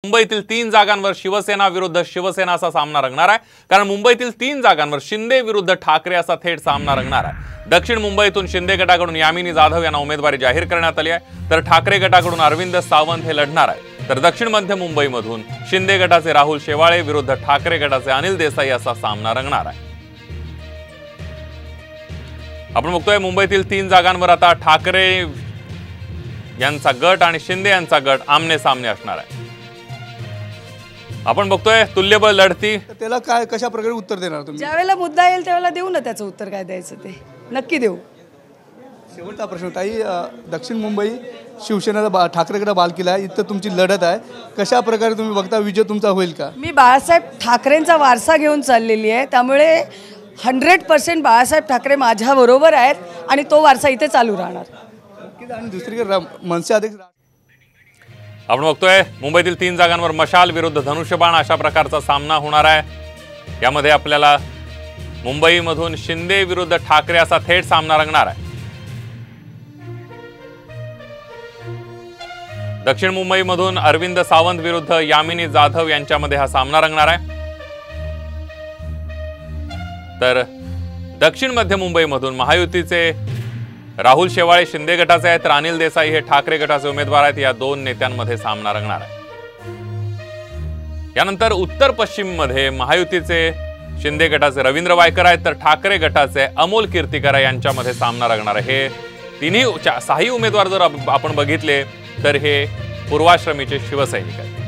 मुंबईतील 3 जागांवर शिवसेना विरुद्ध शिवसेना असा सामना रंगणार आहे। कारण मुंबईतील 3 जागांवर शिंदे विरुद्ध ठाकरे असा थेट सामना रंगणार आहे। दक्षिण मुंबईतून शिंदे गटाकडून यामिनी जाधव यांना उमेदवारी जाहीर करण्यात आली आहे, तर ठाकरे गटाकडून अरविंद सावंत हे लढणार आहेत। तर दक्षिण मध्य मुंबईमधून शिंदे गटाचे राहुल शेवाळे विरुद्ध ठाकरे गटाचे अनिल देसाई असा सामना रंगणार आहे। आपण बघतोय मुंबईतील 3 जागांवर आता ठाकरे यांचा गट आणि शिंदे यांचा गट आमने सामने असणार आहे। आपण बघतोय तुल्यबळ लढती, त्याला काय कशा प्रकारे उत्तर देणार तुम्ही? ज्यावेळेला मुद्दा येईल त्यावेळेला देऊ ना त्याचं उत्तर, काय द्यायचं ते नक्की देऊ। शेवटचा प्रश्न ताई, दक्षिण मुंबई शिवसेनेचा ठाकरेकडे बालकिल्ला आहे, इथं तुमची लढत आहे, कशा प्रकारे तुम्ही बघता विजय तुमचा होईल का? मी बाळासाहेब ठाकरेंचा वारसा घेऊन चाललेली आहे, त्यामुळे 100% बाळासाहेब ठाकरे माझ्या बरोबर आहेत आणि तो वारसा इथे चालू राहणार। आणि दुसरीकडे मनसे अध्यक्ष आपण बघतोय मुंबईतील 3 जागांवर मशाल विरुद्ध धनुष्यबाण अशा प्रकारचा सामना होणार आहे। यामध्ये आपल्याला मुंबईमधून शिंदे विरुद्ध ठाकरे असा थेट सामना रंगणार आहे। दक्षिण मुंबईमधून अरविंद सावंत विरुद्ध यामिनी जाधव यांच्यामध्ये हा सामना रंगणार आहे। तर दक्षिण मध्य मुंबईमधून महायुतीचे राहुल शेवाळे शिंदे गटाचे आहेत, तर अनिल देसाई हे ठाकरे गटाचे उमेदवार आहेत। या दोन नेत्यांमध्ये सामना रंगणार आहे। यानंतर उत्तर पश्चिम मध्ये महायुतीचे शिंदे गटाचे रवींद्र वायकर आहेत, तर ठाकरे गटाचे अमोल कीर्तिकर यांच्यामध्ये सामना रंगणार आहे। हे 6 उमेदवार जर आपण बघितले तर हे पूर्वाश्रमीचे शिवसैनिक आहेत।